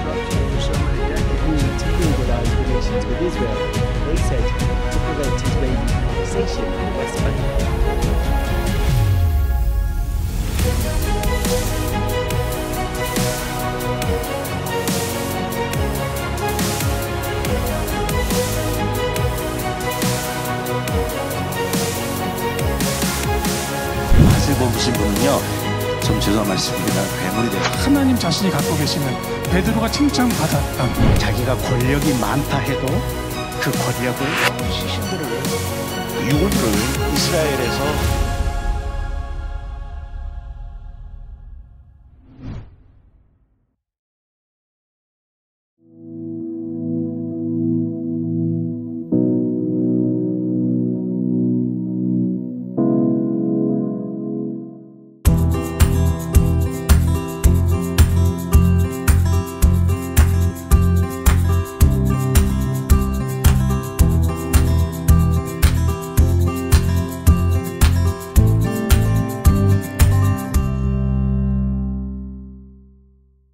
disruption to organize relations with Israel, they said, to prevent Israeli annexation in the West Bank. 맛을 보신 분은요, 좀 죄송한 말씀입니다. 괴물이 돼요. 하나님 자신이 갖고 계시는 베드로가 칭찬받았던 자기가 권력이 많다 해도 그 권력을 시신들을 유골들을 이스라엘에서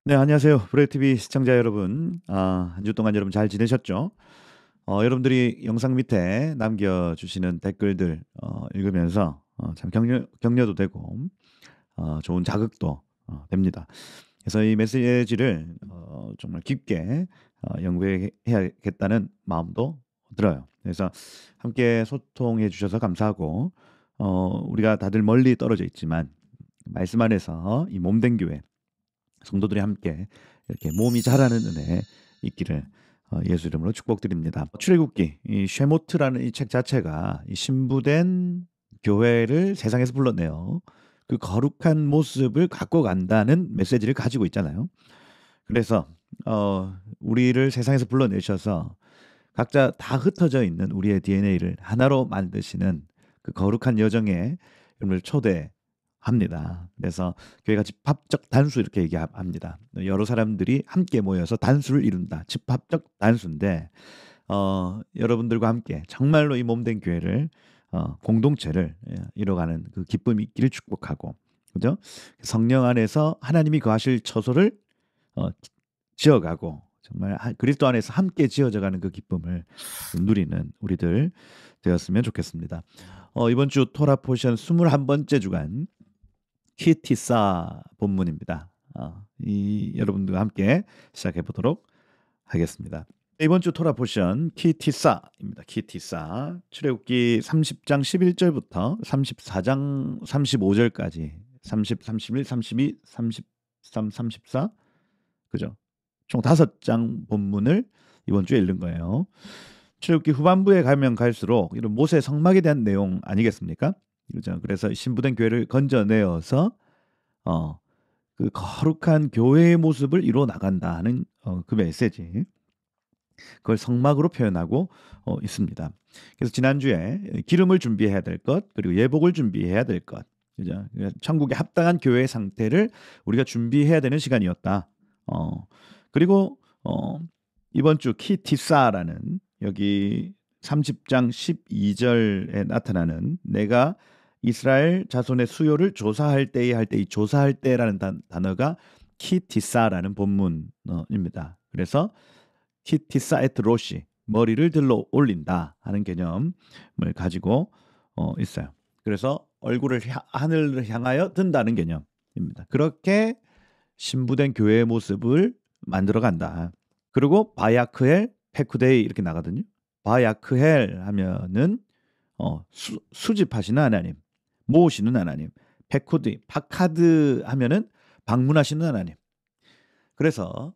네, 안녕하세요. 브레이브TV 시청자 여러분. 한 주 동안 여러분 잘 지내셨죠? 여러분들이 영상 밑에 남겨주시는 댓글들 읽으면서 참 격려도 되고 좋은 자극도 됩니다. 그래서 이 메시지를 정말 깊게 연구해야겠다는 마음도 들어요. 그래서 함께 소통해 주셔서 감사하고 우리가 다들 멀리 떨어져 있지만 말씀 안에서 이 몸된 교회 성도들이 함께 이렇게 몸이 자라는 은혜 있기를 예수 이름으로 축복드립니다. 출애굽기 이 쉐모트라는 이 책 자체가 이 신부된 교회를 세상에서 불러내어 그 거룩한 모습을 갖고 간다는 메시지를 가지고 있잖아요. 그래서 우리를 세상에서 불러내셔서 각자 다 흩어져 있는 우리의 DNA를 하나로 만드시는 그 거룩한 여정에 여러분을 초대합니다. 그래서 교회가 집합적 단수 이렇게 얘기합니다. 여러 사람들이 함께 모여서 단수를 이룬다. 집합적 단수인데 여러분들과 함께 정말로 이 몸된 교회를 공동체를 이뤄가는 그 기쁨이 있기를 축복하고, 그죠? 성령 안에서 하나님이 거하실 처소를 지어가고 정말 그리스도 안에서 함께 지어져가는 그 기쁨을 누리는 우리들 되었으면 좋겠습니다. 이번 주 토라 포션 21번째 주간 키티사 본문입니다. 여러분들과 함께 시작해 보도록 하겠습니다. 이번 주 토라 포션 키티사입니다. 키티사 출애굽기 30장 11절부터 34장 35절까지 30, 31, 32, 33, 34 그죠? 총 5장 본문을 이번 주에 읽는 거예요. 출애굽기 후반부에 가면 갈수록 이런 모세 성막에 대한 내용 아니겠습니까? 그죠? 그래서 신부된 교회를 건져내어서 그 거룩한 교회의 모습을 이루어 나간다 하는 그 메시지, 그걸 성막으로 표현하고 있습니다. 그래서 지난주에 기름을 준비해야 될 것, 그리고 예복을 준비해야 될 것, 그죠? 천국에 합당한 교회의 상태를 우리가 준비해야 되는 시간이었다. 그리고 이번 주 키티사라는 여기 30장 12절에 나타나는 내가 이스라엘 자손의 수요를 조사할 때에 할 때 이 조사할 때라는 단어가 키티사라는 본문입니다. 그래서 키티사 에트 로시 머리를 들러 올린다 하는 개념을 가지고 있어요. 그래서 얼굴을 하늘을 향하여 든다는 개념입니다. 그렇게 신부된 교회의 모습을 만들어 간다. 그리고 바야크엘 페쿠데이 이렇게 나가거든요. 바야크헬 하면은 수집하시는 하나님, 모으시는 하나님. 페쿠드, 파카드 하면은 방문하시는 하나님. 그래서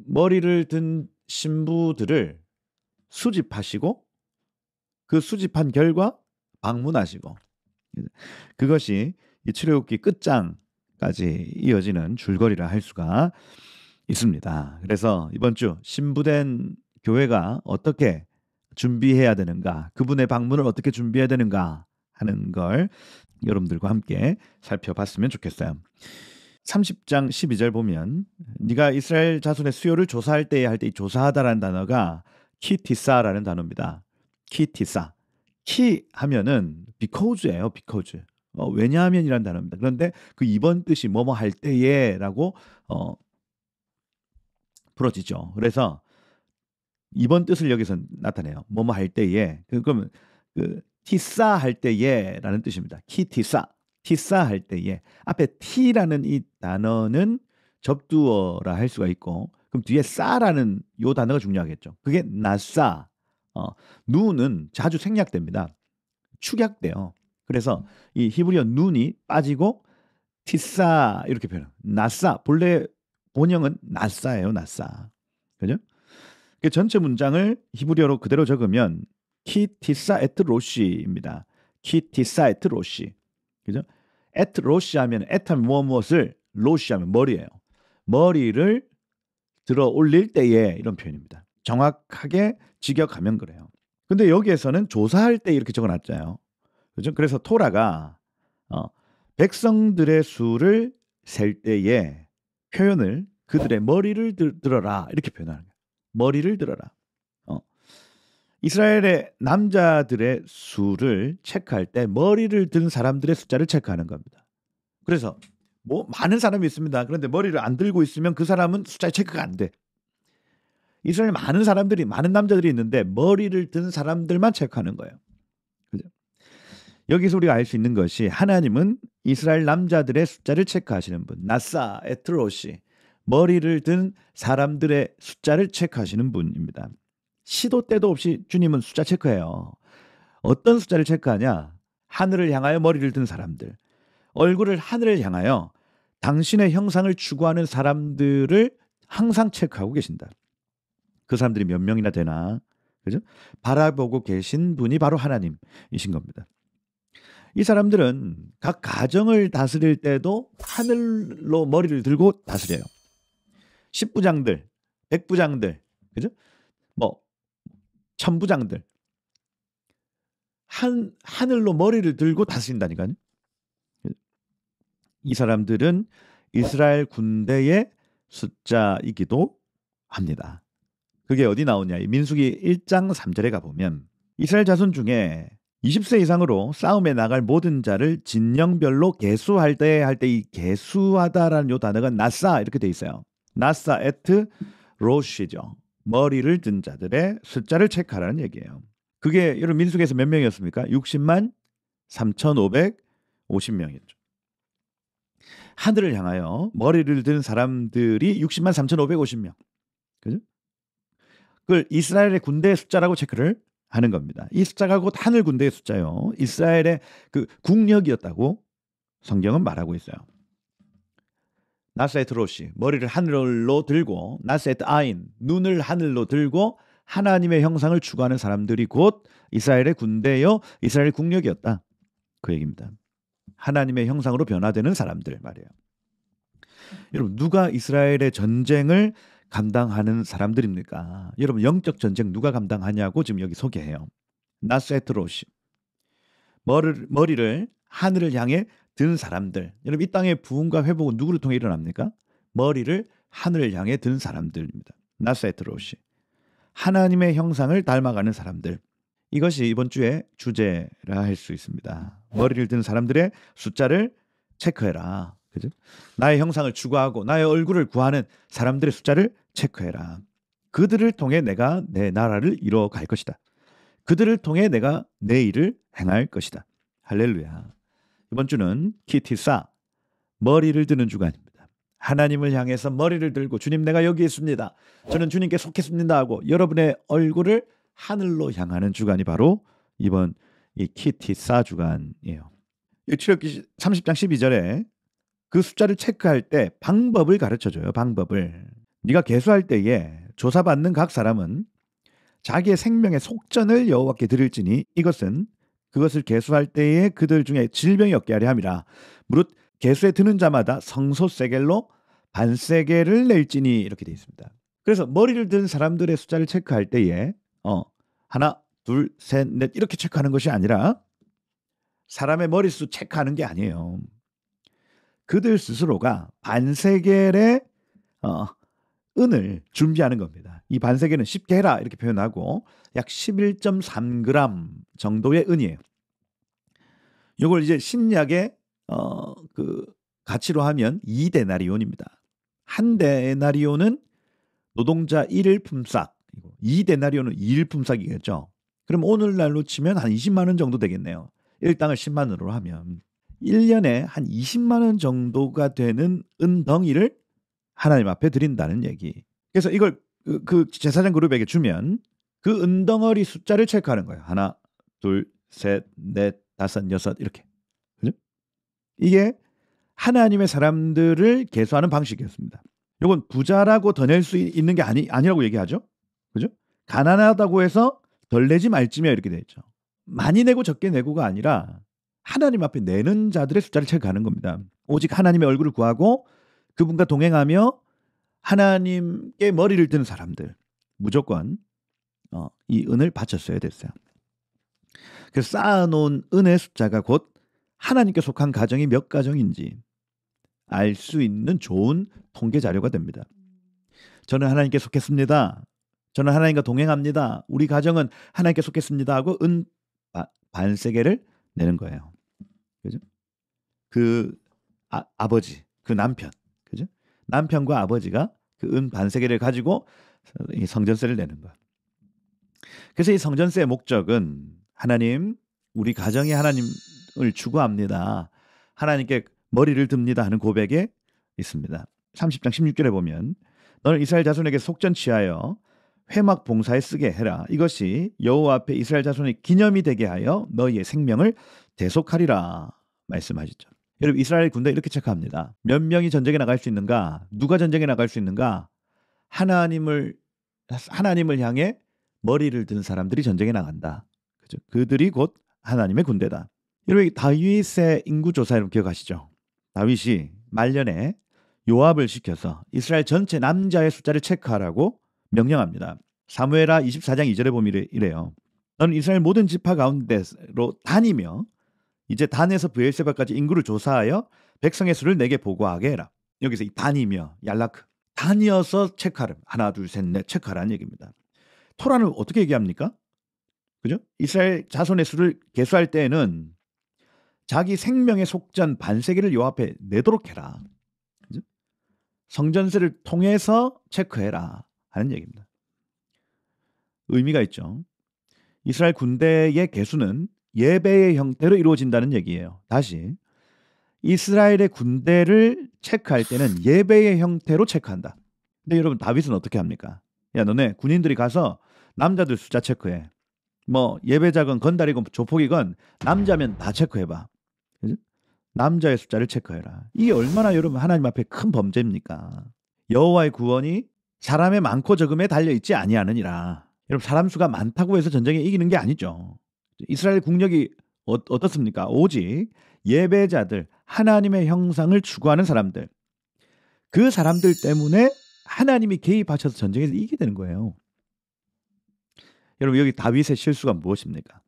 머리를 든 신부들을 수집하시고 그 수집한 결과 방문하시고, 그것이 이 출애굽기 끝장까지 이어지는 줄거리라 할 수가 있습니다. 그래서 이번 주 신부된 교회가 어떻게 준비해야 되는가, 그분의 방문을 어떻게 준비해야 되는가 하는 걸 여러분들과 함께 살펴봤으면 좋겠어요. 30장 12절 보면 네가 이스라엘 자손의 수요를 조사할 때에 할 때 이 조사하다라는 단어가 키티사라는 단어입니다. 키티사. 키 하면은 because예요. because. 왜냐하면이라는 단어입니다. 그런데 그 이번 뜻이 뭐뭐 할 때에라고 풀어지죠. 그래서 이번 뜻을 여기서 나타내요. 뭐뭐 할 때에. 그러면 그 티사 할 때에라는 뜻입니다. 키티사. 티사 할 때에. 앞에 티라는 이 단어는 접두어라 할 수가 있고, 그럼 뒤에 싸라는 요 단어가 중요하겠죠. 그게 나싸. 누는 자주 생략됩니다. 축약돼요. 그래서 이 히브리어 눈이 빠지고 티싸 이렇게 표현해요. 나싸. 본래 본형은 나싸예요. 나싸. 그죠? 그 전체 문장을 히브리어로 그대로 적으면 키티싸 에트 로시입니다. 키티싸 에트 로시. 그죠? 에트 로시 하면 에트 하면 무엇을, 로시 하면 머리예요. 머리를 들어 올릴 때에, 이런 표현입니다. 정확하게 직역하면 그래요. 근데 여기에서는 조사할 때 이렇게 적어놨잖아요. 그죠? 그래서 토라가 백성들의 수를 셀 때에 표현을 그들의 머리를 들어라 이렇게 표현하는 거예요. 머리를 들어라. 이스라엘의 남자들의 수를 체크할 때 머리를 든 사람들의 숫자를 체크하는 겁니다. 그래서 뭐 많은 사람이 있습니다. 그런데 머리를 안 들고 있으면 그 사람은 숫자 체크가 안 돼. 이스라엘 많은 사람들이, 많은 남자들이 있는데 머리를 든 사람들만 체크하는 거예요. 그죠? 여기서 우리가 알 수 있는 것이 하나님은 이스라엘 남자들의 숫자를 체크하시는 분, 나사 에트로시, 머리를 든 사람들의 숫자를 체크하시는 분입니다. 시도 때도 없이 주님은 숫자 체크해요. 어떤 숫자를 체크하냐? 하늘을 향하여 머리를 든 사람들, 얼굴을 하늘을 향하여 당신의 형상을 추구하는 사람들을 항상 체크하고 계신다. 그 사람들이 몇 명이나 되나? 그죠? 바라보고 계신 분이 바로 하나님이신 겁니다. 이 사람들은 각 가정을 다스릴 때도 하늘로 머리를 들고 다스려요. 십부장들, 백부장들, 그죠? 뭐 천부장들, 하늘로 머리를 들고 다스린다니까요. 이 사람들은 이스라엘 군대의 숫자이기도 합니다. 그게 어디 나오냐? 민수기 1장 3절에 가보면 이스라엘 자손 중에 20세 이상으로 싸움에 나갈 모든 자를 진영별로 계수할 때 이 계수하다라는 요 단어가 나싸 이렇게 돼 있어요. 나싸 에트 로시죠. 머리를 든 자들의 숫자를 체크하라는 얘기예요. 그게 여러분 민수기에서 몇 명이었습니까? 60만 3,550명이었죠. 하늘을 향하여 머리를 든 사람들이 60만 3,550명. 그죠? 그걸 이스라엘의 군대의 숫자라고 체크를 하는 겁니다. 이 숫자가 곧 하늘 군대의 숫자요. 이스라엘의 그 국력이었다고 성경은 말하고 있어요. 나사에트 로시, 머리를 하늘로 들고, 나사에트 아인, 눈을 하늘로 들고 하나님의 형상을 추구하는 사람들이 곧 이스라엘의 군대요, 이스라엘 국력이었다. 그 얘기입니다. 하나님의 형상으로 변화되는 사람들 말이에요. 여러분, 누가 이스라엘의 전쟁을 감당하는 사람들입니까? 여러분, 영적 전쟁 누가 감당하냐고 지금 여기 소개해요. 나세트로시, 머리를 하늘을 향해 든 사람들. 여러분, 이 땅의 부흥과 회복은 누구를 통해 일어납니까? 머리를 하늘을 향해 든 사람들입니다. 나세트로시, 하나님의 형상을 닮아가는 사람들. 이것이 이번 주의 주제라 할 수 있습니다. 머리를 든 사람들의 숫자를 체크해라. 그죠? 나의 형상을 추구하고 나의 얼굴을 구하는 사람들의 숫자를 체크해라. 그들을 통해 내가 내 나라를 이뤄갈 것이다. 그들을 통해 내가 내 일을 행할 것이다. 할렐루야. 이번 주는 키티사, 머리를 드는 주간입니다. 하나님을 향해서 머리를 들고 주님 내가 여기 있습니다. 저는 주님께 속했습니다 하고 여러분의 얼굴을 하늘로 향하는 주간이 바로 이번 이 키티사 주간이에요. 출애굽기 30장 12절에 그 숫자를 체크할 때 방법을 가르쳐줘요. 방법을. 네가 계수할 때에 조사받는 각 사람은 자기의 생명의 속전을 여호와께 드릴지니 이것은 그것을 계수할 때에 그들 중에 질병이 없게 하려 함이라. 무릇 계수에 드는 자마다 성소세겔로 반세겔을 낼지니 이렇게 되어 있습니다. 그래서 머리를 든 사람들의 숫자를 체크할 때에 하나, 둘, 셋, 넷 이렇게 체크하는 것이 아니라 사람의 머릿수 체크하는 게 아니에요. 그들 스스로가 반세겔의 은을 준비하는 겁니다. 이 반세겔은 쉽게 해라 이렇게 표현하고 약 11.3g 정도의 은이에요. 이걸 이제 신약의 그 가치로 하면 2데나리온입니다. 한 데나리온은 노동자 1일 품삯, 2데나리온은 2일 품삯이겠죠. 그럼 오늘날로 치면 한 20만 원 정도 되겠네요. 일당을 10만 원으로 하면 1년에 한 20만 원 정도가 되는 은덩이를 하나님 앞에 드린다는 얘기. 그래서 이걸 그 제사장 그룹에게 주면 그 은덩어리 숫자를 체크하는 거예요. 하나, 둘, 셋, 넷, 다섯, 여섯 이렇게. 그죠? 이게 하나님의 사람들을 계수하는 방식이었습니다. 이건 부자라고 더 낼 수 있는 게 아니라고 얘기하죠. 그죠? 가난하다고 해서 덜 내지 말지며 이렇게 돼 있죠. 많이 내고 적게 내고가 아니라 하나님 앞에 내는 자들의 숫자를 체크하는 겁니다. 오직 하나님의 얼굴을 구하고 그분과 동행하며 하나님께 머리를 드는 사람들 무조건 이 은을 바쳤어야 됐어요. 그래서 쌓아놓은 은의 숫자가 곧 하나님께 속한 가정이 몇 가정인지 알 수 있는 좋은 통계 자료가 됩니다. 저는 하나님께 속했습니다. 저는 하나님과 동행합니다. 우리 가정은 하나님께 속했습니다 하고 은 반세계를 내는 거예요. 그죠? 그 아버지, 그 남편, 그죠? 남편과 아버지가 그 은 반세계를 가지고 이 성전세를 내는 거예요. 그래서 이 성전세의 목적은 하나님, 우리 가정이 하나님을 추구합니다. 하나님께 머리를 듭니다 하는 고백에 있습니다. 30장 16절에 보면 너는 이스라엘 자손에게 속전 취하여 회막 봉사에 쓰게 해라. 이것이 여호와 앞에 이스라엘 자손의 기념이 되게 하여 너희의 생명을 대속하리라 말씀하시죠. 여러분 이스라엘 군대 이렇게 체크합니다. 몇 명이 전쟁에 나갈 수 있는가? 누가 전쟁에 나갈 수 있는가? 하나님을 향해 머리를 든 사람들이 전쟁에 나간다. 그죠? 그들이 곧 하나님의 군대다. 여러분 다윗의 인구조사 여러분 기억하시죠? 다윗이 말년에 요압을 시켜서 이스라엘 전체 남자의 숫자를 체크하라고 명령합니다. 사무엘하 24장 2절에 보면 이래요. 너는 이스라엘 모든 지파 가운데로 다니며 이제 단에서 브엘세바까지 인구를 조사하여 백성의 수를 내게 보고하게 해라. 여기서 이 다니며 얄라크 다니어서 체크하라. 하나 둘 셋 넷 체크하라는 얘기입니다. 토라는 어떻게 얘기합니까? 그죠? 이스라엘 자손의 수를 계수할 때에는 자기 생명의 속전 반세계를 요 앞에 내도록 해라. 그죠? 성전세를 통해서 체크해라 하는 얘기입니다. 의미가 있죠. 이스라엘 군대의 계수는 예배의 형태로 이루어진다는 얘기예요. 다시 이스라엘의 군대를 체크할 때는 예배의 형태로 체크한다. 근데 여러분 다윗은 어떻게 합니까? 야 너네 군인들이 가서 남자들 숫자 체크해. 뭐 예배자건 건달이건 조폭이건 남자면 다 체크해봐. 그죠? 남자의 숫자를 체크해라. 이게 얼마나 여러분 하나님 앞에 큰 범죄입니까? 여호와의 구원이 사람의 많고 적음에 달려있지 아니하느니라. 여러분 사람 수가 많다고 해서 전쟁에 이기는 게 아니죠. 이스라엘 국력이 어떻습니까? 오직 예배자들, 하나님의 형상을 추구하는 사람들, 그 사람들 때문에 하나님이 개입하셔서 전쟁에서 이기게 되는 거예요. 여러분 여기 다윗의 실수가 무엇입니까?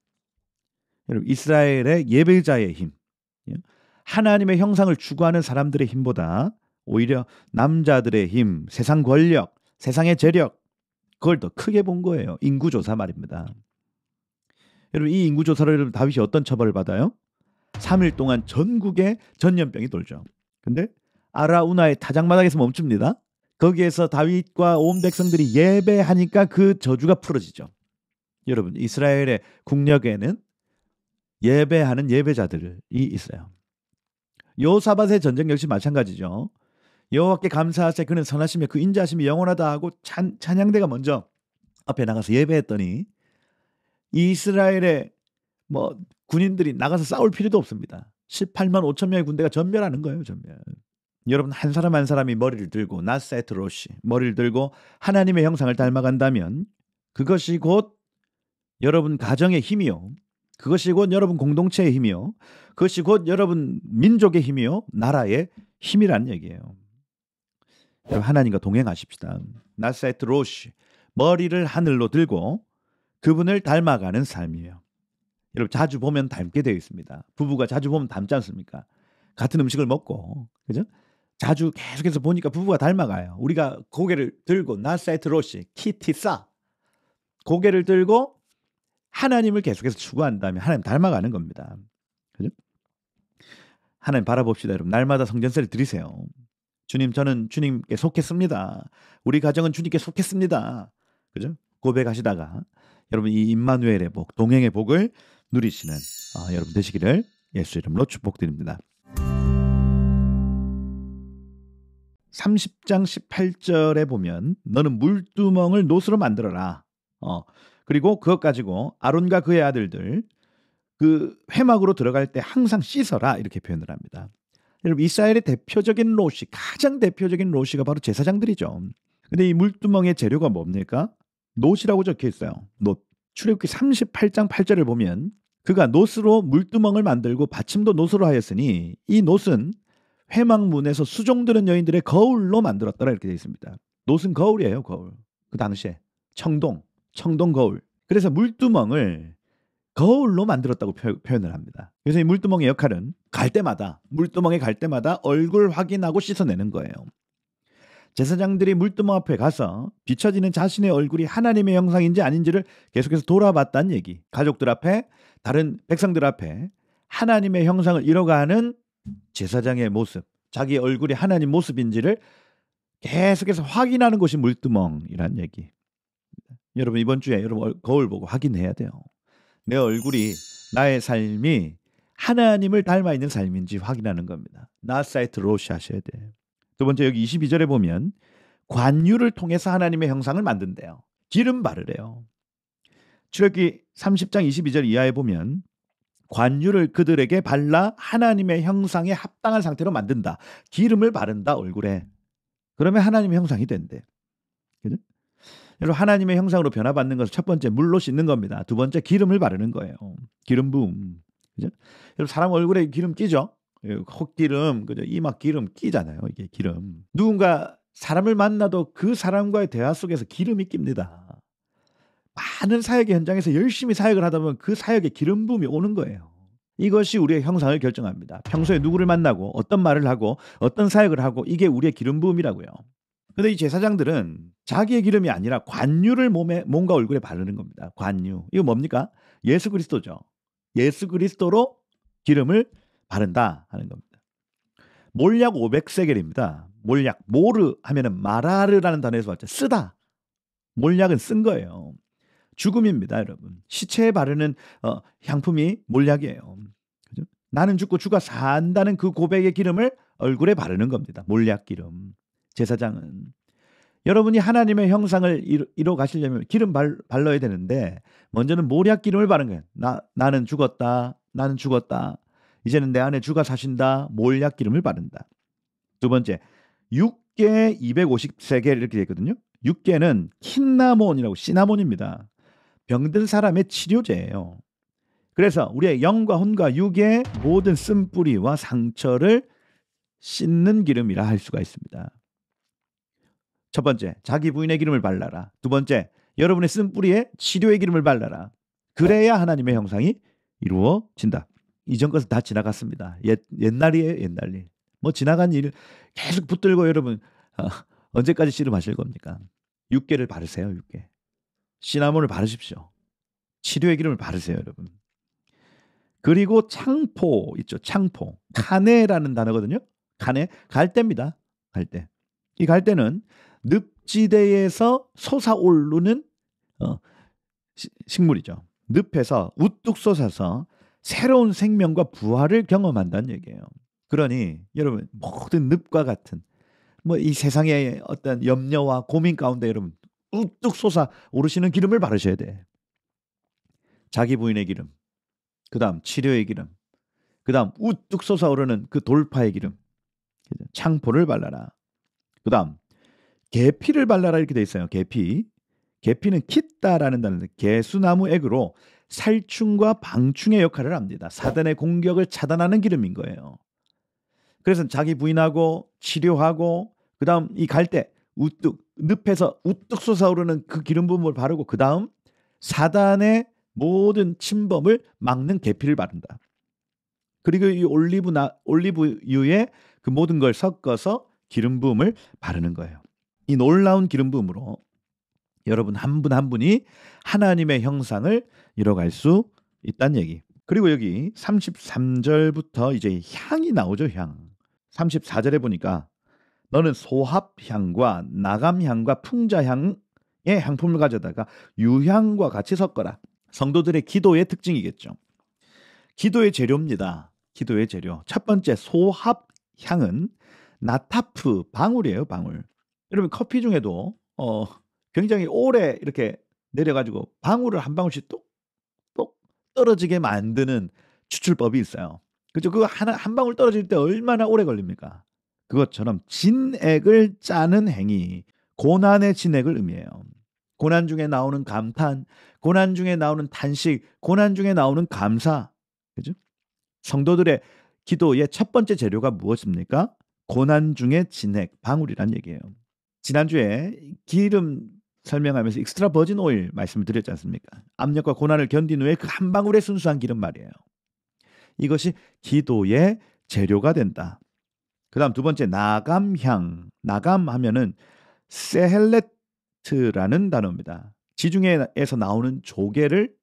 여러분 이스라엘의 예배자의 힘, 하나님의 형상을 추구하는 사람들의 힘보다 오히려 남자들의 힘, 세상 권력, 세상의 재력 그걸 더 크게 본 거예요. 인구조사 말입니다. 여러분 이 인구조사로 여러분 다윗이 어떤 처벌을 받아요? 3일 동안 전국에 전염병이 돌죠. 근데 아라우나의 타작마당에서 멈춥니다. 거기에서 다윗과 온 백성들이 예배하니까 그 저주가 풀어지죠. 여러분 이스라엘의 국력에는 예배하는 예배자들이 있어요. 여호사밧의 전쟁 역시 마찬가지죠. 여호와께 감사하세 그는 선하시며 그 인자하심이 영원하다 하고 찬양대가 먼저 앞에 나가서 예배했더니 이스라엘의 군인들이 나가서 싸울 필요도 없습니다. 18만 5천 명의 군대가 전멸하는 거예요. 전멸. 여러분 한 사람 한 사람이 머리를 들고 나세트로시 머리를 들고 하나님의 형상을 닮아간다면 그것이 곧 여러분 가정의 힘이요. 그것이 곧 여러분 공동체의 힘이요. 그것이 곧 여러분 민족의 힘이요. 나라의 힘이라는 얘기예요. 여러분 하나님과 동행하십시다. 나세트로시 머리를 하늘로 들고 그분을 닮아가는 삶이에요. 여러분 자주 보면 닮게 되어 있습니다. 부부가 자주 보면 닮지 않습니까? 같은 음식을 먹고 그죠? 자주 계속해서 보니까 부부가 닮아가요. 우리가 고개를 들고 나세트로시 키티사 고개를 들고 하나님을 계속해서 추구한다면 하나님 닮아가는 겁니다. 그죠? 하나님 바라봅시다. 여러분 날마다 성전세를 드리세요. 주님, 저는 주님께 속했습니다. 우리 가정은 주님께 속했습니다. 그죠? 고백하시다가 여러분 이 임마누엘의 복, 동행의 복을 누리시는 여러분 되시기를 예수 이름으로 축복드립니다. 30장 18절에 보면 너는 물두멍을 노스로 만들어라. 그리고 그것 가지고 아론과 그의 아들들 그 회막으로 들어갈 때 항상 씻어라 이렇게 표현을 합니다. 여러분 이스라엘의 대표적인 롯이, 가장 대표적인 롯이가 바로 제사장들이죠. 근데 이 물두멍의 재료가 뭡니까? 놋이라고 적혀 있어요. 놋. 출애굽기 38장 8절을 보면 그가 놋으로 물두멍을 만들고 받침도 놋으로 하였으니 이 놋은 회막문에서 수종드는 여인들의 거울로 만들었더라 이렇게 되어 있습니다. 놋은 거울이에요. 거울. 그 당시에 청동 거울. 그래서 물두멍을 거울로 만들었다고 표현을 합니다. 그래서 이 물두멍의 역할은 물두멍에 갈 때마다 얼굴 확인하고 씻어내는 거예요. 제사장들이 물두멍 앞에 가서 비춰지는 자신의 얼굴이 하나님의 형상인지 아닌지를 계속해서 돌아봤다는 얘기. 가족들 앞에, 다른 백성들 앞에 하나님의 형상을 이뤄가는 제사장의 모습, 자기 얼굴이 하나님 모습인지를 계속해서 확인하는 것이 물두멍이란 얘기. 여러분 이번 주에 여러분 거울 보고 확인해야 돼요. 내 얼굴이, 나의 삶이 하나님을 닮아 있는 삶인지 확인하는 겁니다. 나사이트 로시 하셔야 돼요. 두 번째, 여기 22절에 보면 관유를 통해서 하나님의 형상을 만든대요. 기름 바르래요. 출애굽기 30장 22절 이하에 보면 관유를 그들에게 발라 하나님의 형상에 합당한 상태로 만든다. 기름을 바른다 얼굴에. 그러면 하나님의 형상이 된대. 그죠? 여러분 하나님의 형상으로 변화받는 것은 첫 번째 물로 씻는 겁니다. 두 번째 기름을 바르는 거예요. 기름 부음. 그죠? 여러분 사람 얼굴에 기름 끼죠? 콧기름, 그죠? 이막 기름 끼잖아요. 이게 기름. 누군가 사람을 만나도 그 사람과의 대화 속에서 기름이 낍니다. 많은 사역의 현장에서 열심히 사역을 하다 보면 그 사역에 기름 부음이 오는 거예요. 이것이 우리의 형상을 결정합니다. 평소에 누구를 만나고 어떤 말을 하고 어떤 사역을 하고 이게 우리의 기름 부음이라고요. 근데 이 제사장들은 자기의 기름이 아니라 관유를 몸과 얼굴에 바르는 겁니다. 관유. 이거 뭡니까? 예수 그리스도죠. 예수 그리스도로 기름을 바른다 하는 겁니다. 몰약 500세겔입니다. 몰약, 모르 하면은 마라르라는 단어에서 왔죠. 쓰다. 몰약은 쓴 거예요. 죽음입니다, 여러분. 시체에 바르는 향품이 몰약이에요. 그죠? 나는 죽고 주가 산다는 그 고백의 기름을 얼굴에 바르는 겁니다. 몰약 기름. 제사장은 여러분이 하나님의 형상을 이뤄 가시려면 기름 발라야 되는데 먼저는 몰약 기름을 바르는 거예요. 나는 죽었다. 나는 죽었다. 이제는 내 안에 주가 사신다. 몰약 기름을 바른다. 두 번째, 6개 250세겔 이렇게 되어 있거든요. 6개는 킨나몬이라고 시나몬입니다. 병든 사람의 치료제예요. 그래서 우리의 영과 혼과 육의 모든 쓴뿌리와 상처를 씻는 기름이라 할 수가 있습니다. 첫 번째, 자기 부인의 기름을 발라라. 두 번째, 여러분의 쓴뿌리에 치료의 기름을 발라라. 그래야 하나님의 형상이 이루어진다. 이전 것은 다 지나갔습니다. 옛날이에요, 옛날이. 뭐 지나간 일 계속 붙들고 여러분 언제까지 씨름하실 겁니까? 6개를 바르세요, 6개. 시나몬을 바르십시오. 치료의 기름을 바르세요, 여러분. 그리고 창포 있죠, 창포. 카네라는 단어거든요. 카네, 갈대입니다. 갈대. 이 갈대는 늪지대에서 솟아오르는 식물이죠. 늪에서 우뚝 솟아서 새로운 생명과 부활을 경험한다는 얘기예요. 그러니 여러분 모든 늪과 같은 이 세상의 어떤 염려와 고민 가운데 여러분 우뚝 솟아 오르시는 기름을 바르셔야 돼. 자기 부인의 기름, 그 다음 치료의 기름, 그 다음 우뚝 솟아오르는 그 돌파의 기름, 창포를 발라라. 그 다음 계피를 발라라 이렇게 돼 있어요. 계피는 키따라는 단어인데 개수나무 액으로 살충과 방충의 역할을 합니다. 사단의 공격을 차단하는 기름인 거예요. 그래서 자기 부인하고 치료하고 그 다음 이 갈대 늪에서 우뚝 솟아오르는 그 기름 부음을 바르고 그 다음 사단의 모든 침범을 막는 계피를 바른다. 그리고 이 올리브유에 그 모든 걸 섞어서 기름 부음을 바르는 거예요. 이 놀라운 기름 부음으로 여러분 한 분 한 분이 하나님의 형상을 이뤄갈 수 있다는 얘기. 그리고 여기 33절부터 이제 향이 나오죠. 향. 34절에 보니까 너는 소합향과 나감향과 풍자향의 향품을 가져다가 유향과 같이 섞어라. 성도들의 기도의 특징이겠죠. 기도의 재료입니다. 기도의 재료. 첫 번째 소합향은 나타프, 방울이에요. 방울. 여러분 커피 중에도 굉장히 오래 이렇게 내려가지고 방울을 한 방울씩 똑똑 떨어지게 만드는 추출법이 있어요. 그죠? 그거 한 방울 떨어질 때 얼마나 오래 걸립니까? 그것처럼 진액을 짜는 행위, 고난의 진액을 의미해요. 고난 중에 나오는 감탄, 고난 중에 나오는 탄식, 고난 중에 나오는 감사. 그죠? 성도들의 기도의 첫 번째 재료가 무엇입니까? 고난 중에 진액, 방울이란 얘기예요. 지난주에 기름 설명하면서 익스트라 버진 오일 말씀을 드렸지 않습니까? 압력과 고난을 견딘 후에 그 한 방울의 순수한 기름 말이에요. 이것이 기도의 재료가 된다. 그 다음 두 번째 나감향. 나감하면은 세헬레트라는 단어입니다. 지중해에서 나오는 조개를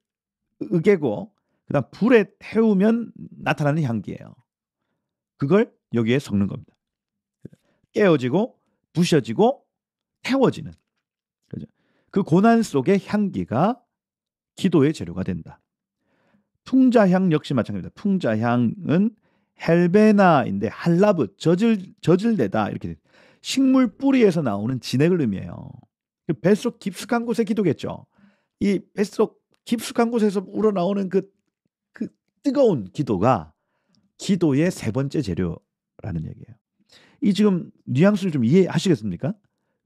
으개고 그 다음 불에 태우면 나타나는 향기예요. 그걸 여기에 섞는 겁니다. 깨어지고 부셔지고 태워지는. 그죠? 그 고난 속의 향기가 기도의 재료가 된다. 풍자향 역시 마찬가지입니다. 풍자향은 헬베나인데 할라브, 젖을내다 이렇게 식물 뿌리에서 나오는 진액을 의미해요. 뱃속 깊숙한 곳의 기도겠죠. 이 뱃속 깊숙한 곳에서 우러나오는 그 뜨거운 기도가 기도의 세 번째 재료라는 얘기예요. 이 지금 뉘앙스를 좀 이해하시겠습니까?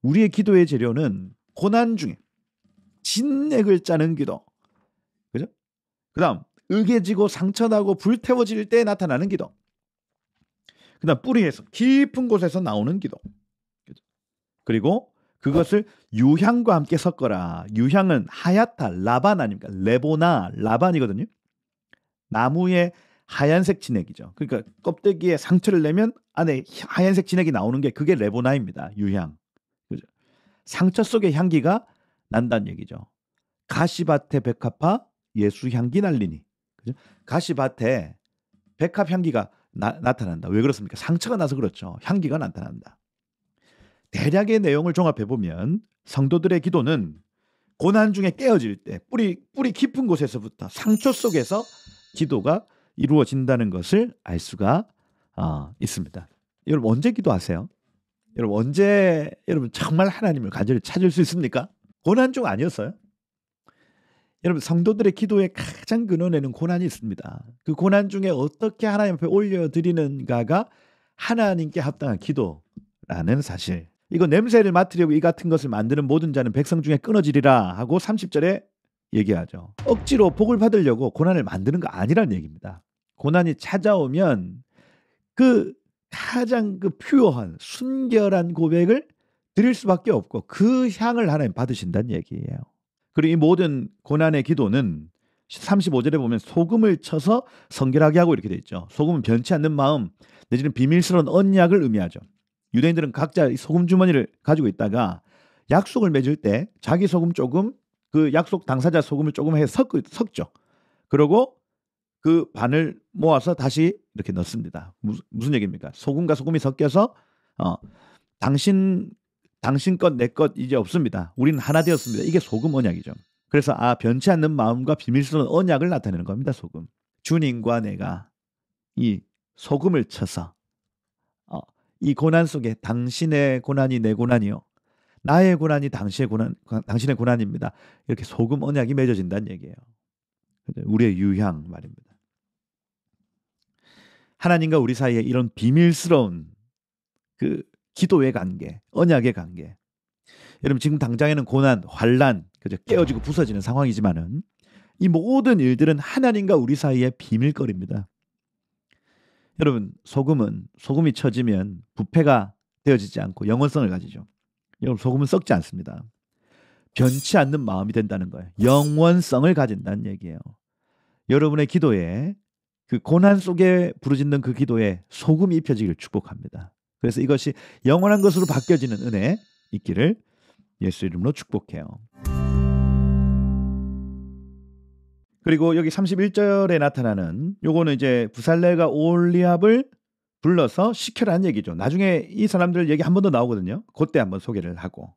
우리의 기도의 재료는 고난 중에 진액을 짜는 기도. 그죠? 그다음 으개지고 상처나고 불태워질 때 나타나는 기도. 그다음 뿌리에서 깊은 곳에서 나오는 기도. 그죠? 그리고 그것을 유향과 함께 섞어라. 유향은 하야타, 라반 아닙니까? 레보나, 라반이거든요. 나무의 하얀색 진액이죠. 그러니까 껍데기에 상처를 내면 안에 하얀색 진액이 나오는 게 그게 레보나입니다. 유향. 그죠? 상처 속의 향기가 난다는 얘기죠. 가시밭에 백합화 예수 향기 날리니. 그죠? 가시밭에 백합 향기가 나타난다. 왜 그렇습니까? 상처가 나서 그렇죠. 향기가 나타난다. 대략의 내용을 종합해 보면 성도들의 기도는 고난 중에 깨어질 때 뿌리 깊은 곳에서부터 상처 속에서 기도가 이루어진다는 것을 알 수가 있습니다. 여러분 언제 기도하세요? 여러분 언제 정말 하나님을 간절히 찾을 수 있습니까? 고난 중 아니었어요? 여러분 성도들의 기도에 가장 근원에는 고난이 있습니다. 그 고난 중에 어떻게 하나님 앞에 올려드리는가가 하나님께 합당한 기도라는 사실. 이거 냄새를 맡으려고 이 같은 것을 만드는 모든 자는 백성 중에 끊어지리라 하고 30절에 얘기하죠. 억지로 복을 받으려고 고난을 만드는 거 아니라는 얘기입니다. 고난이 찾아오면 그 가장 그 퓨어한 순결한 고백을 드릴 수밖에 없고 그 향을 하나님 받으신다는 얘기예요. 그리고 이 모든 고난의 기도는 35절에 보면 소금을 쳐서 성결하게 하고 이렇게 돼 있죠. 소금은 변치 않는 마음 내지는 비밀스러운 언약을 의미하죠. 유대인들은 각자 소금 주머니를 가지고 있다가 약속을 맺을 때 자기 소금 조금 그 약속 당사자 소금을 조금 해서 섞죠. 그러고 그 반을 모아서 다시 이렇게 넣습니다. 무슨 얘기입니까? 소금과 소금이 섞여서 당신 것 내 것 이제 없습니다. 우리는 하나 되었습니다. 이게 소금 언약이죠. 그래서 변치 않는 마음과 비밀스러운 언약을 나타내는 겁니다. 소금. 주님과 내가 이 소금을 쳐서 이 고난 속에 당신의 고난이 내 고난이요. 나의 고난이 당신의 고난입니다. 이렇게 소금 언약이 맺어진다는 얘기예요. 우리의 유향 말입니다. 하나님과 우리 사이에 이런 비밀스러운 그 기도의 관계, 언약의 관계. 여러분 지금 당장에는 고난, 환난, 그죠? 깨어지고 부서지는 상황이지만은 이 모든 일들은 하나님과 우리 사이의 비밀거리입니다. 여러분 소금이 쳐지면 부패가 되어지지 않고 영원성을 가지죠. 여러분 소금은 썩지 않습니다. 변치 않는 마음이 된다는 거예요. 영원성을 가진다는 얘기예요. 여러분의 기도에 그 고난 속에 부르짖는 그 기도에 소금이 입혀지기를 축복합니다. 그래서 이것이 영원한 것으로 바뀌어지는 은혜 있기를 예수 이름으로 축복해요. 그리고 여기 31절에 나타나는 요거는 이제 부살레가 올리압을 불러서 시켜라는 얘기죠. 나중에 이 사람들 얘기 한 번 더 나오거든요. 그때 한번 소개를 하고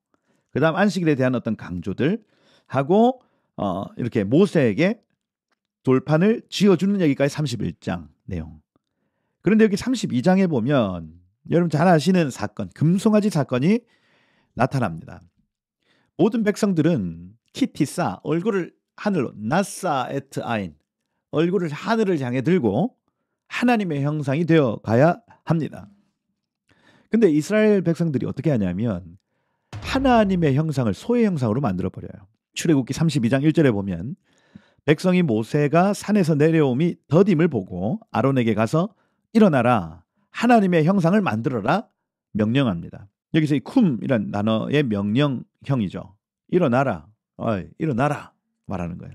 그다음 안식일에 대한 어떤 강조들 하고 이렇게 모세에게 돌판을 지어주는 얘기까지 31장 내용. 그런데 여기 32장에 보면 여러분 잘 아시는 사건, 금송아지 사건이 나타납니다. 모든 백성들은 키티사, 얼굴을 하늘로, 나사 에트 아인, 얼굴을 하늘을 향해 들고 하나님의 형상이 되어 가야 합니다. 근데 이스라엘 백성들이 어떻게 하냐면 하나님의 형상을 소의 형상으로 만들어버려요. 출애굽기 32장 1절에 보면 백성이 모세가 산에서 내려옴이 더딤을 보고 아론에게 가서 일어나라, 하나님의 형상을 만들어라 명령합니다. 여기서 이 쿰이란 단어의 명령형이죠. 일어나라, 일어나라 말하는 거예요.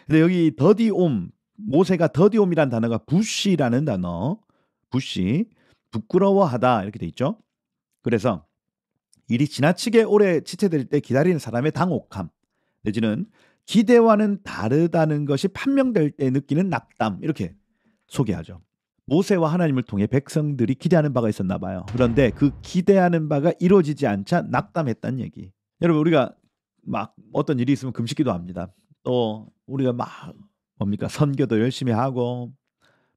근데 여기 더디옴, 모세가 더디옴이란 단어가 부시라는 단어, 부시, 부끄러워하다 이렇게 돼 있죠. 그래서 일이 지나치게 오래 지체될 때 기다리는 사람의 당혹함 내지는 기대와는 다르다는 것이 판명될 때 느끼는 낙담 이렇게 소개하죠. 모세와 하나님을 통해 백성들이 기대하는 바가 있었나 봐요. 그런데 그 기대하는 바가 이루어지지 않자 낙담했다는 얘기. 여러분 우리가 막 어떤 일이 있으면 금식기도 합니다. 또 우리가 막 뭡니까 선교도 열심히 하고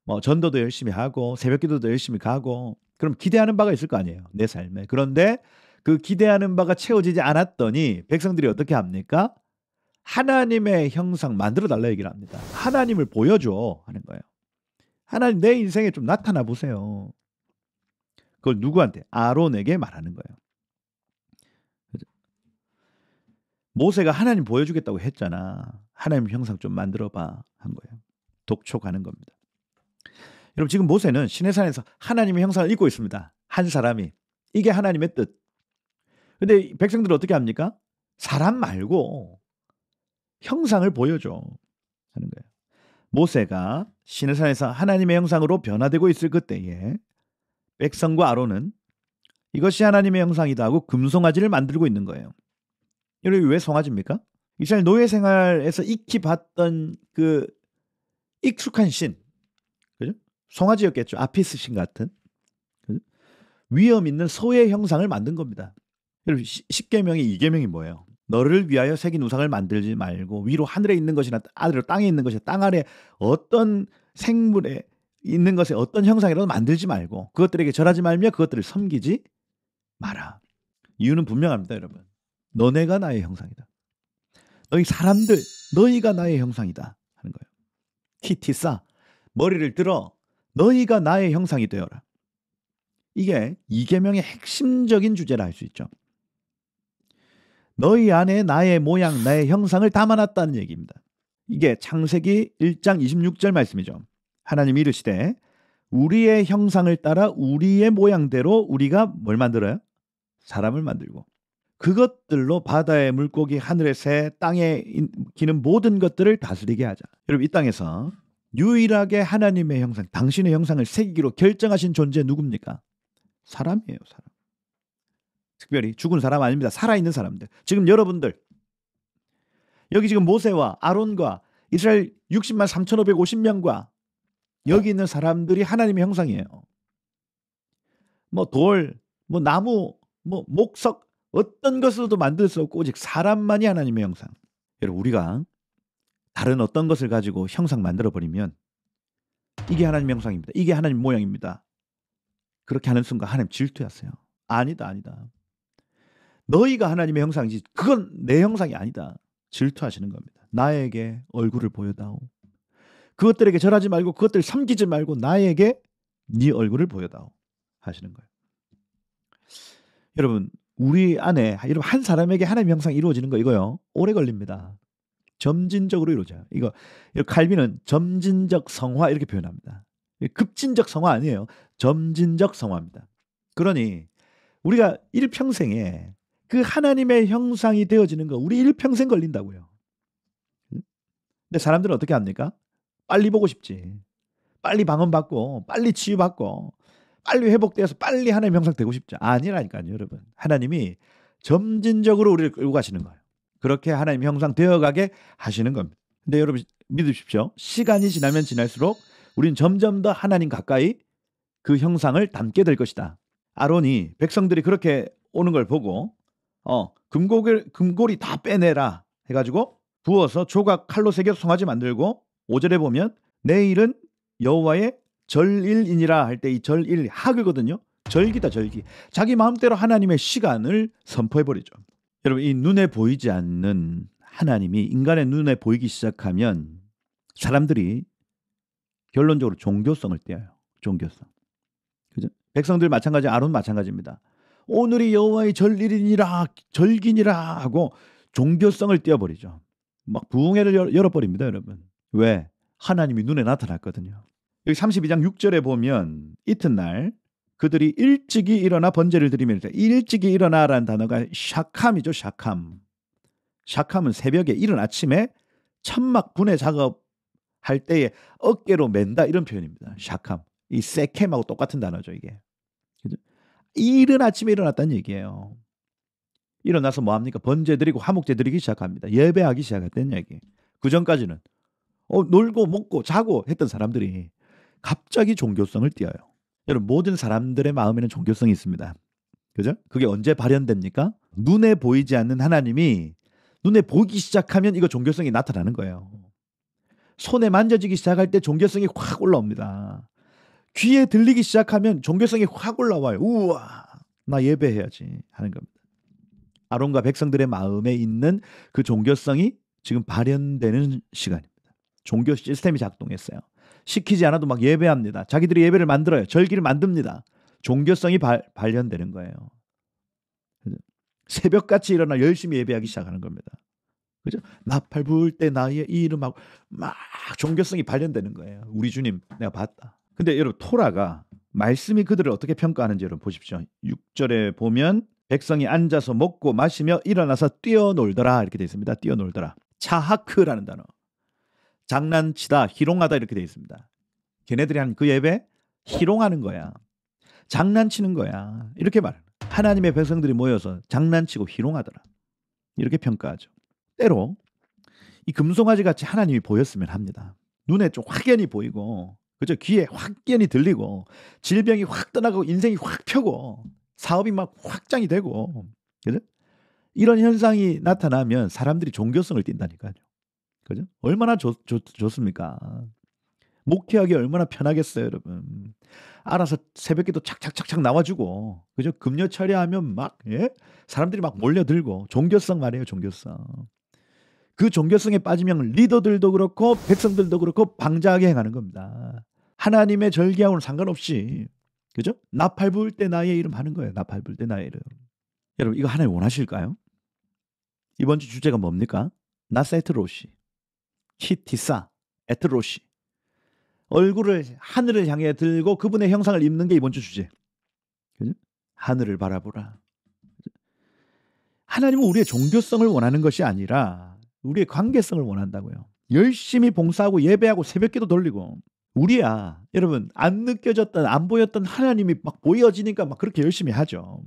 뭐 전도도 열심히 하고 새벽기도도 열심히 가고 그럼 기대하는 바가 있을 거 아니에요. 내 삶에. 그런데 그 기대하는 바가 채워지지 않았더니 백성들이 어떻게 합니까? 하나님의 형상 만들어 달라 얘기를 합니다. 하나님을 보여줘 하는 거예요. 하나님 내 인생에 좀 나타나 보세요. 그걸 누구한테? 아론에게 말하는 거예요. 그죠? 모세가 하나님 보여주겠다고 했잖아. 하나님 형상 좀 만들어봐 한 거예요. 독촉하는 겁니다. 여러분 지금 모세는 시내산에서 하나님의 형상을 읽고 있습니다. 한 사람이. 이게 하나님의 뜻. 근데 백성들은 어떻게 합니까? 사람 말고 형상을 보여줘 하는 거예요. 모세가 시내산에서 하나님의 형상으로 변화되고 있을 그때에 백성과 아론은 이것이 하나님의 형상이다 하고 금송아지를 만들고 있는 거예요. 여러분 왜 송아지입니까? 이스라엘 노예 생활에서 익히 봤던 그 익숙한 신, 그죠? 송아지였겠죠. 아피스 신 같은 그죠? 위험 있는 소의 형상을 만든 겁니다. 여러분 10계명의 2계명이 뭐예요? 너를 위하여 새긴 우상을 만들지 말고 위로 하늘에 있는 것이나 아래로 땅에 있는 것이나 땅 아래 어떤 생물에 있는 것에 어떤 형상이라도 만들지 말고 그것들에게 절하지 말며 그것들을 섬기지 마라. 이유는 분명합니다. 여러분. 너네가 나의 형상이다. 너희 사람들 너희가 나의 형상이다 하는 거예요. 키티사 머리를 들어 너희가 나의 형상이 되어라. 이게 2계명의 핵심적인 주제라 할 수 있죠. 너희 안에 나의 모양, 나의 형상을 담아놨다는 얘기입니다. 이게 창세기 1장 26절 말씀이죠. 하나님이 이르시되 우리의 형상을 따라 우리의 모양대로 우리가 뭘 만들어요? 사람을 만들고 그것들로 바다의 물고기, 하늘의 새, 땅에 기는 모든 것들을 다스리게 하자. 여러분 이 땅에서 유일하게 하나님의 형상, 당신의 형상을 새기기로 결정하신 존재 누굽니까? 사람이에요. 사람. 특별히 죽은 사람 아닙니다. 살아있는 사람들. 지금 여러분들 여기 지금 모세와 아론과 이스라엘 60만 3,550명과 여기 있는 사람들이 하나님의 형상이에요. 뭐 돌, 뭐 나무, 뭐 목석 어떤 것으로도 만들 수 없고 오직 사람만이 하나님의 형상. 여러분 우리가 다른 어떤 것을 가지고 형상 만들어버리면 이게 하나님의 형상입니다. 이게 하나님 모양입니다. 그렇게 하는 순간 하나님 질투하세요. 아니다. 너희가 하나님의 형상이지 그건 내 형상이 아니다. 질투하시는 겁니다. 나에게 얼굴을 보여다오. 그것들에게 절하지 말고 그것들 섬기지 말고 나에게 네 얼굴을 보여다오 하시는 거예요. 여러분 우리 안에 여러분 한 사람에게 하나님의 형상이 이루어지는 거 이거요. 오래 걸립니다. 점진적으로 이루어져요. 이거 칼빈은 점진적 성화 이렇게 표현합니다. 급진적 성화 아니에요. 점진적 성화입니다. 그러니 우리가 일평생에 그 하나님의 형상이 되어지는 거 우리 일평생 걸린다고요. 근데 사람들은 어떻게 합니까? 빨리 보고 싶지. 빨리 방언받고 빨리 치유받고 빨리 회복되어서 빨리 하나님의 형상 되고 싶죠. 아니라니까요. 여러분. 하나님이 점진적으로 우리를 끌고 가시는 거예요. 그렇게 하나님의 형상 되어가게 하시는 겁니다. 근데 여러분 믿으십시오. 시간이 지나면 지날수록 우리는 점점 더 하나님 가까이 그 형상을 담게 될 것이다. 아론이 백성들이 그렇게 오는 걸 보고 금고리 다 빼내라 해가지고 부어서 조각 칼로 새겨서 송아지 만들고 5절에 보면 내일은 여호와의 절일이니라 할 때 이 절일 하거든요. 절기다 절기. 자기 마음대로 하나님의 시간을 선포해버리죠. 여러분 이 눈에 보이지 않는 하나님이 인간의 눈에 보이기 시작하면 사람들이 결론적으로 종교성을 떼어요. 종교성. 그죠? 백성들 마찬가지, 아론 마찬가지입니다. 오늘이 여호와의 절일이니라 절기니라 하고 종교성을 떼어버리죠. 막 부흥회를 열어버립니다. 여러분. 왜? 하나님이 눈에 나타났거든요. 여기 32장 6절에 보면 이튿날 그들이 일찍이 일어나 번제를 드리며 일찍이 일어나라는 단어가 샤캄이죠. 샤캄. 샤캄은 새벽에 이른 아침에 천막 분해 작업할 때에 어깨로 맨다 이런 표현입니다. 샤캄. 이 세켐하고 똑같은 단어죠 이게. 그죠? 이른 아침에 일어났다는 얘기예요. 일어나서 뭐합니까? 번제 드리고 화목제 드리기 시작합니다. 예배하기 시작했다는 얘기. 그 전까지는 놀고 먹고 자고 했던 사람들이 갑자기 종교성을 띄어요. 여러분 모든 사람들의 마음에는 종교성이 있습니다. 그죠? 그게 언제 발현됩니까? 눈에 보이지 않는 하나님이 눈에 보이기 시작하면 이거 종교성이 나타나는 거예요. 손에 만져지기 시작할 때 종교성이 확 올라옵니다. 귀에 들리기 시작하면 종교성이 확 올라와요. 우와, 나 예배해야지 하는 겁니다. 아론과 백성들의 마음에 있는 그 종교성이 지금 발현되는 시간입니다. 종교 시스템이 작동했어요. 시키지 않아도 막 예배합니다. 자기들이 예배를 만들어요. 절기를 만듭니다. 종교성이 발현되는 거예요. 새벽같이 일어나 열심히 예배하기 시작하는 겁니다. 그죠? 나팔 부을 때 나의 이름하고 막 종교성이 발현되는 거예요. 우리 주님 내가 봤다. 근데 여러분 토라가 말씀이 그들을 어떻게 평가하는지 여러분 보십시오. 6절에 보면 백성이 앉아서 먹고 마시며 일어나서 뛰어놀더라 이렇게 되어 있습니다. 뛰어놀더라. 차하크라는 단어. 장난치다, 희롱하다 이렇게 되어 있습니다. 걔네들이 한 그 예배 희롱하는 거야. 장난치는 거야. 이렇게 말해요. 하나님의 백성들이 모여서 장난치고 희롱하더라. 이렇게 평가하죠. 때로 이 금송아지 같이 하나님이 보였으면 합니다. 눈에 좀 확연히 보이고 그죠? 귀에 확연히 들리고 질병이 확 떠나고 인생이 확 펴고 사업이 막 확장이 되고 그죠? 이런 현상이 나타나면 사람들이 종교성을 띈다니까요. 그죠? 얼마나 좋습니까? 목회하기 얼마나 편하겠어요, 여러분. 알아서 새벽에도 착착착착 나와주고, 그죠? 금요 철야하면 막 사람들이 막 몰려들고 종교성 말이에요, 종교성. 그 종교성에 빠지면 리더들도 그렇고 백성들도 그렇고 방자하게 행하는 겁니다. 하나님의 절기하고는 상관없이, 그죠? 나팔 부을 때 나의 이름 하는 거예요. 나팔 부을 때 나의 이름. 여러분 이거 하나님 원하실까요? 이번 주 주제가 뭡니까? 나세트로시. 키티사, 에트로시. 얼굴을 하늘을 향해 들고 그분의 형상을 입는 게 이번 주 주제. 그죠? 하늘을 바라보라. 하나님은 우리의 종교성을 원하는 것이 아니라 우리의 관계성을 원한다고요. 열심히 봉사하고 예배하고 새벽기도 돌리고 우리야 여러분 안 느껴졌던 안 보였던 하나님이 막 보여지니까 막 그렇게 열심히 하죠.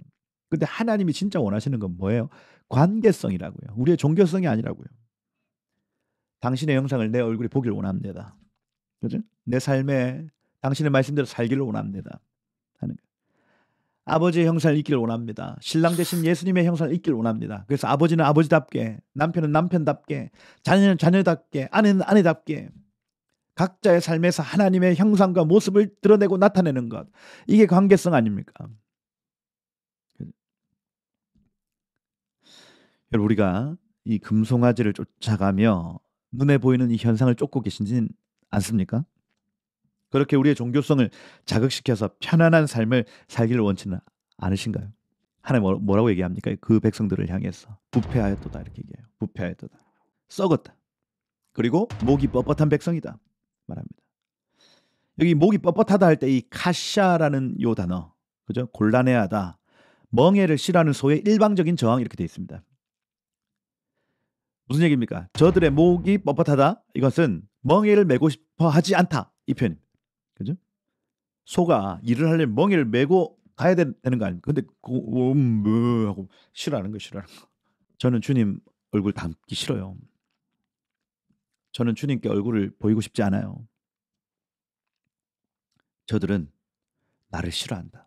근데 하나님이 진짜 원하시는 건 뭐예요? 관계성이라고요. 우리의 종교성이 아니라고요. 당신의 형상을 내 얼굴이 보길 원합니다. 그죠? 내 삶에 당신의 말씀대로 살기를 원합니다. 하는 거예요. 아버지의 형상을 잊기를 원합니다. 신랑 되신 예수님의 형상을 잊기를 원합니다. 그래서 아버지는 아버지답게, 남편은 남편답게, 자녀는 자녀답게, 아내는 아내답게 각자의 삶에서 하나님의 형상과 모습을 드러내고 나타내는 것. 이게 관계성 아닙니까? 여러분 우리가 이 금송아지를 쫓아가며 눈에 보이는 이 현상을 쫓고 계시진 않습니까? 그렇게 우리의 종교성을 자극시켜서 편안한 삶을 살기를 원치는 않으신가요? 하나님 뭐라고 얘기합니까? 그 백성들을 향해서 부패하였도다 이렇게 얘기해요. 부패하였도다. 썩었다. 그리고 목이 뻣뻣한 백성이다 말합니다. 여기 목이 뻣뻣하다 할 때 이 카샤라는 요 단어, 그죠? 곤란해하다, 멍에를 싫어하는 소의 일방적인 저항 이렇게 되어 있습니다. 무슨 얘기입니까? 저들의 목이 뻣뻣하다. 이것은 멍에를 메고 싶어 하지 않다. 이 표현입니다. 그죠? 소가 일을 하려면 멍에를 메고 가야 되는 거 아닙니까? 근데 하고 싫어하는 거. 저는 주님 얼굴 담기 싫어요. 저는 주님께 얼굴을 보이고 싶지 않아요. 저들은 나를 싫어한다.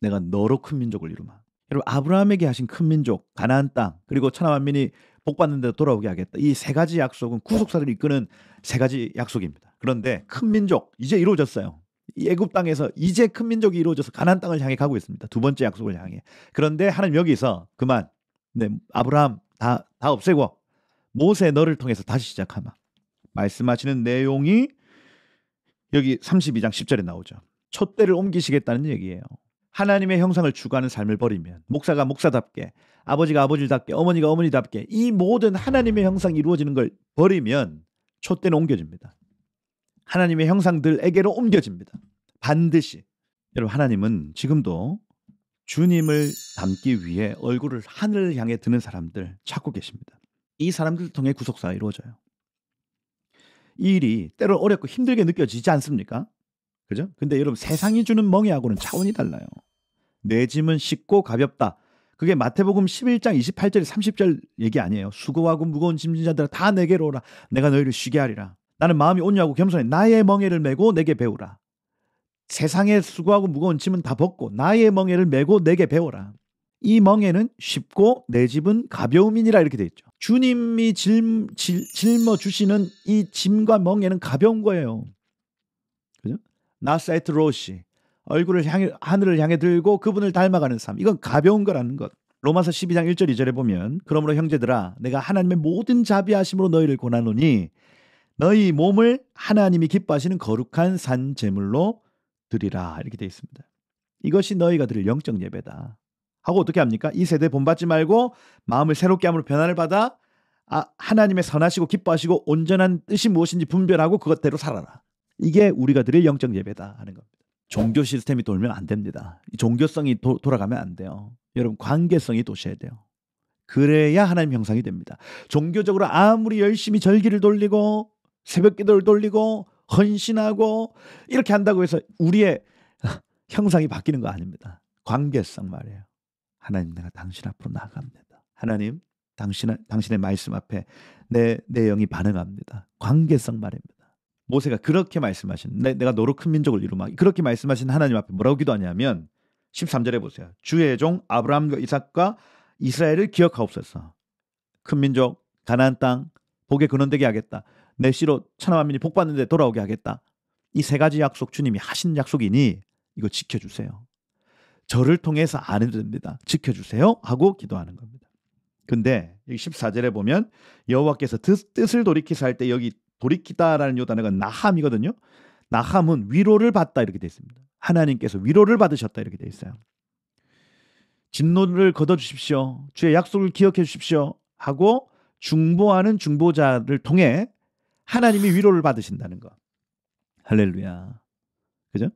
내가 너로 큰 민족을 이루마. 여러분 아브라함에게 하신 큰 민족 가나안 땅 그리고 천하 만민이 복받는 데로 돌아오게 하겠다. 이 세 가지 약속은 구속사를 이끄는 세 가지 약속입니다. 그런데 큰 민족 이제 이루어졌어요. 이 애굽 땅에서 이제 큰 민족이 이루어져서 가나안 땅을 향해 가고 있습니다. 두 번째 약속을 향해. 그런데 하나님 여기서 그만 아브라함 다 없애고 모세 너를 통해서 다시 시작하마. 말씀하시는 내용이 여기 32장 10절에 나오죠. 촛대를 옮기시겠다는 얘기예요. 하나님의 형상을 추구하는 삶을 버리면 목사가 목사답게 아버지가 아버지답게 어머니가 어머니답게 이 모든 하나님의 형상이 이루어지는 걸 버리면 촛대는 옮겨집니다. 하나님의 형상들에게로 옮겨집니다. 반드시. 여러분 하나님은 지금도 주님을 닮기 위해 얼굴을 하늘을 향해 드는 사람들 찾고 계십니다. 이 사람들 통해 구속사가 이루어져요. 이 일이 때로 어렵고 힘들게 느껴지지 않습니까? 그죠? 근데 여러분 세상이 주는 멍해하고는 차원이 달라요. 내 짐은 쉽고 가볍다. 그게 마태복음 11장 28절 30절 얘기 아니에요. 수고하고 무거운 짐진 자들아 다 내게로 오라. 내가 너희를 쉬게 하리라. 나는 마음이 온유하고 겸손해. 나의 멍에를 메고 내게 배우라. 세상에 수고하고 무거운 짐은 다 벗고 나의 멍에를 메고 내게 배워라. 이 멍에는 쉽고 내 집은 가벼움이니라 이렇게 돼 있죠. 주님이 짊어주시는 이 짐과 멍에는 가벼운 거예요. 그죠? 나사이트 로시 얼굴을 하늘을 향해 들고 그분을 닮아가는 삶. 이건 가벼운 거라는 것. 로마서 12장 1절 2절에 보면 그러므로 형제들아 내가 하나님의 모든 자비하심으로 너희를 권하노니 너희 몸을 하나님이 기뻐하시는 거룩한 산 제물로 드리라 이렇게 되어 있습니다. 이것이 너희가 드릴 영적 예배다. 하고 어떻게 합니까? 이 세대에 본받지 말고 마음을 새롭게 함으로 변화를 받아 하나님의 선하시고 기뻐하시고 온전한 뜻이 무엇인지 분별하고 그것대로 살아라. 이게 우리가 드릴 영적 예배다 하는 겁니다. 종교 시스템이 돌면 안 됩니다. 종교성이 돌아가면 안 돼요. 여러분 관계성이 도셔야 돼요. 그래야 하나님 형상이 됩니다. 종교적으로 아무리 열심히 절기를 돌리고 새벽 기도를 돌리고 헌신하고 이렇게 한다고 해서 우리의 형상이 바뀌는 거 아닙니다. 관계성 말이에요. 하나님 내가 당신 앞으로 나아갑니다. 하나님 당신의 말씀 앞에 내 영이 반응합니다. 관계성 말입니다. 모세가 그렇게 말씀하신 내가 너로 큰 민족을 이루마 그렇게 말씀하신 하나님 앞에 뭐라고 기도하냐면 13절에 보세요. 주의 종 아브라함과 이삭과 이스라엘을 기억하옵소서. 큰 민족 가나안 땅 복의 근원되게 하겠다. 내 씨로 천하 만민이 복받는 데 돌아오게 하겠다. 이 세 가지 약속 주님이 하신 약속이니 이거 지켜주세요. 저를 통해서 안 해도 됩니다. 지켜주세요 하고 기도하는 겁니다. 근데 여기 14절에 보면 여호와께서 뜻을 돌이키사 할 때 여기 돌이키다라는 요 단어가 나함이거든요. 나함은 위로를 받다 이렇게 되어 있습니다. 하나님께서 위로를 받으셨다 이렇게 되어 있어요. 진노를 걷어주십시오. 주의 약속을 기억해 주십시오 하고 중보하는 중보자를 통해 하나님이 위로를 받으신다는 거. 할렐루야. 그죠?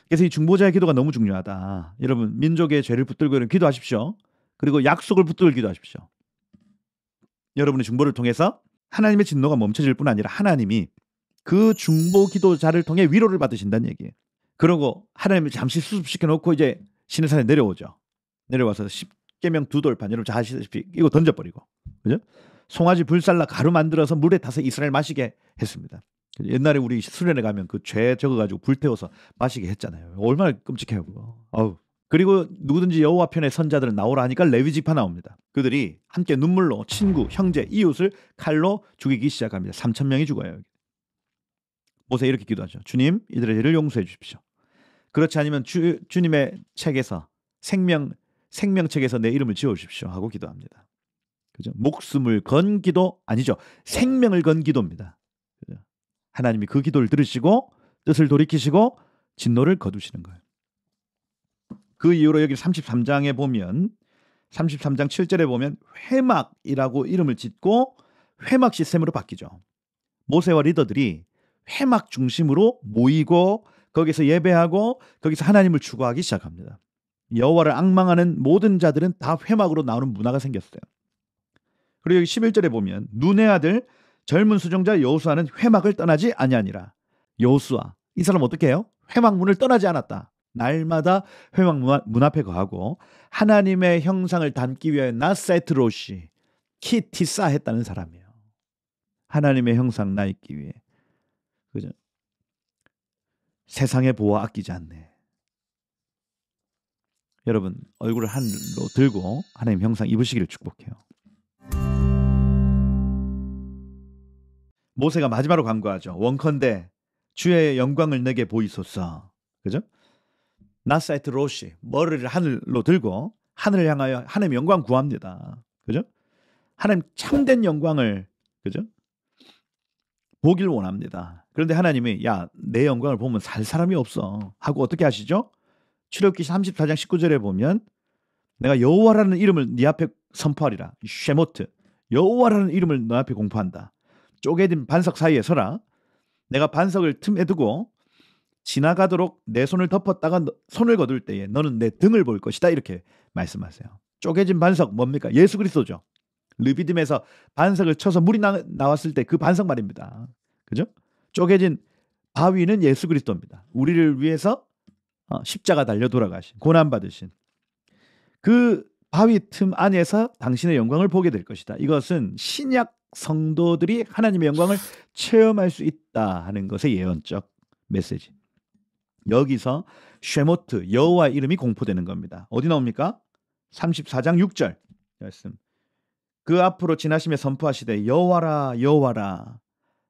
그래서 이 중보자의 기도가 너무 중요하다. 여러분 민족의 죄를 붙들고 기도하십시오. 그리고 약속을 붙들고 기도하십시오. 여러분의 중보를 통해서 하나님의 진노가 멈춰질 뿐 아니라 하나님이 그 중보 기도자를 통해 위로를 받으신다는 얘기예요. 그러고 하나님을 잠시 수습시켜 놓고 이제 시내산에 내려오죠. 내려와서 십계명 두 돌판 여러분 잘 아시다시피 이거 던져버리고 그죠? 송아지 불살라 가루 만들어서 물에 타서 이스라엘 마시게 했습니다. 옛날에 우리 수련회 가면 그 죄 적어가지고 불태워서 마시게 했잖아요. 얼마나 끔찍해요 그거. 아우. 그리고 누구든지 여호와 편의 선자들은 나오라 하니까 레위 지파 나옵니다. 그들이 함께 눈물로 친구, 형제, 이웃을 칼로 죽이기 시작합니다. 3,000명이 죽어요. 모세 이렇게 기도하죠. 주님, 이들의 죄를 용서해 주십시오. 그렇지 않으면 주님의 책에서 생명책에서 내 이름을 지워 주십시오 하고 기도합니다. 그죠? 목숨을 건 기도 아니죠. 생명을 건 기도입니다. 그죠? 하나님이 그 기도를 들으시고 뜻을 돌이키시고 진노를 거두시는 거예요. 그 이후로 여기 33장에 보면 33장 7절에 보면 회막이라고 이름을 짓고 회막 시스템으로 바뀌죠. 모세와 리더들이 회막 중심으로 모이고 거기서 예배하고 거기서 하나님을 추구하기 시작합니다. 여호와를 앙망하는 모든 자들은 다 회막으로 나오는 문화가 생겼어요. 그리고 여기 11절에 보면 눈의 아들 젊은 수종자 여호수아는 회막을 떠나지 아니하니라. 여호수아 이 사람 어떻게 해요? 회막 문을 떠나지 않았다. 날마다 회막 문 앞에 거하고 하나님의 형상을 담기 위해 나사이트 로시 키티사 했다는 사람이에요. 하나님의 형상 나 있기 위해. 그죠? 세상의 보화 아끼지 않네. 여러분 얼굴을 하늘로 들고 하나님 형상 입으시기를 축복해요. 모세가 마지막으로 간구하죠. 원컨대 주의 영광을 내게 보이소서. 그죠? 나사이트 로시 머리를 하늘로 들고 하늘을 향하여 하나님 영광 구합니다. 그죠? 하나님 참된 영광을 그죠? 보길 원합니다. 그런데 하나님이 야, 내 영광을 보면 살 사람이 없어 하고 어떻게 하시죠? 출애굽기 34장 19절에 보면 내가 여호와라는 이름을 네 앞에 선포하리라. 쉐모트 여호와라는 이름을 너 앞에 공포한다. 쪼개진 반석 사이에 서라. 내가 반석을 틈에 두고 지나가도록 내 손을 덮었다가 손을 거둘 때에 너는 내 등을 볼 것이다. 이렇게 말씀하세요. 쪼개진 반석 뭡니까? 예수 그리스도죠. 르비딤에서 반석을 쳐서 물이 나왔을 때 그 반석 말입니다. 그죠? 쪼개진 바위는 예수 그리스도입니다. 우리를 위해서 십자가 달려 돌아가신 고난 받으신 그 바위 틈 안에서 당신의 영광을 보게 될 것이다. 이것은 신약 성도들이 하나님의 영광을 체험할 수 있다 하는 것의 예언적 메시지. 여기서 쉐모트 여호와 이름이 공포되는 겁니다. 어디 나옵니까? 34장 6절 말씀. 그 앞으로 지나시며 선포하시되 여호와라 여호와라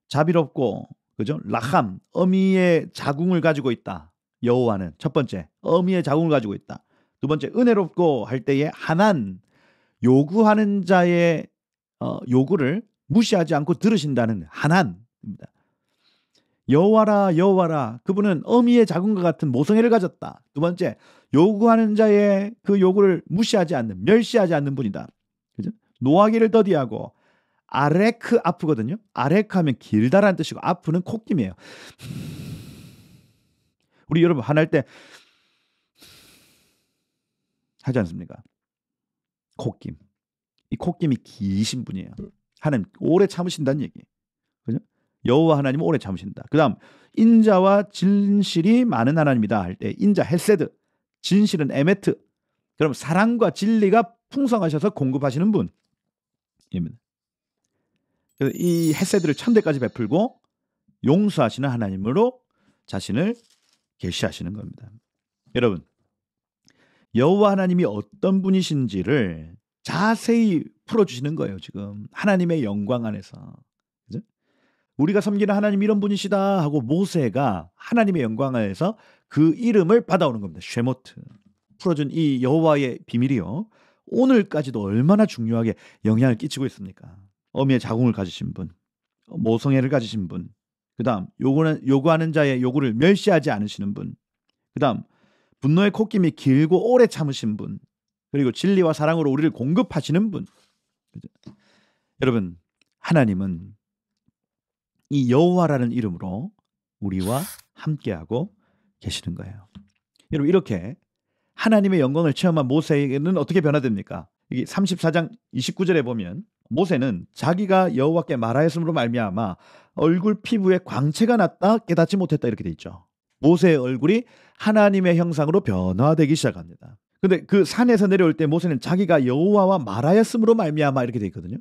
자비롭고 그죠? 라함 어미의 자궁을 가지고 있다. 여호와는 첫 번째 어미의 자궁을 가지고 있다. 두 번째 은혜롭고 할 때에 하난 요구하는 자의 요구를 무시하지 않고 들으신다는 하난입니다. 여호와라 여호와라 그분은 어미의 자궁과 같은 모성애를 가졌다. 두 번째 요구하는 자의 그 요구를 무시하지 않는 멸시하지 않는 분이다. 그죠? 노하기를 더디하고 아레크 아프거든요. 아레크 하면 길다라는 뜻이고 아프는 콧김이에요. 우리 여러분 화날 때 하지 않습니까? 콧김. 이 콧김이 기신 분이에요. 하나님 오래 참으신다는 얘기. 그죠? 여호와 하나님은 오래 참으신다. 그다음 인자와 진실이 많은 하나님이다 할 때 인자 헤세드, 진실은 에메트. 그럼 사랑과 진리가 풍성하셔서 공급하시는 분입니다. 그래서 이 헤세드를 천대까지 베풀고 용서하시는 하나님으로 자신을 계시하시는 겁니다. 여러분 여호와 하나님이 어떤 분이신지를 자세히 풀어주시는 거예요. 지금 하나님의 영광 안에서. 그죠? 우리가 섬기는 하나님 이런 분이시다 하고 모세가 하나님의 영광 안에서 그 이름을 받아오는 겁니다. 쉐모트. 풀어준 이 여호와의 비밀이요. 오늘까지도 얼마나 중요하게 영향을 끼치고 있습니까? 어미의 자궁을 가지신 분, 모성애를 가지신 분, 그 다음 요구하는 자의 요구를 멸시하지 않으시는 분, 그 다음 분노의 콧김이 길고 오래 참으신 분, 그리고 진리와 사랑으로 우리를 공급하시는 분. 그죠? 여러분 하나님은 이 여호와라는 이름으로 우리와 함께하고 계시는 거예요. 여러분 이렇게 하나님의 영광을 체험한 모세에게는 어떻게 변화됩니까? 이게 34장 29절에 보면 모세는 자기가 여호와께 말하였으므로 말미암아 얼굴 피부에 광채가 났다 깨닫지 못했다 이렇게 돼 있죠. 모세의 얼굴이 하나님의 형상으로 변화되기 시작합니다. 근데 그 산에서 내려올 때 모세는 자기가 여호와와 말하였으므로 말미암아 이렇게 돼 있거든요.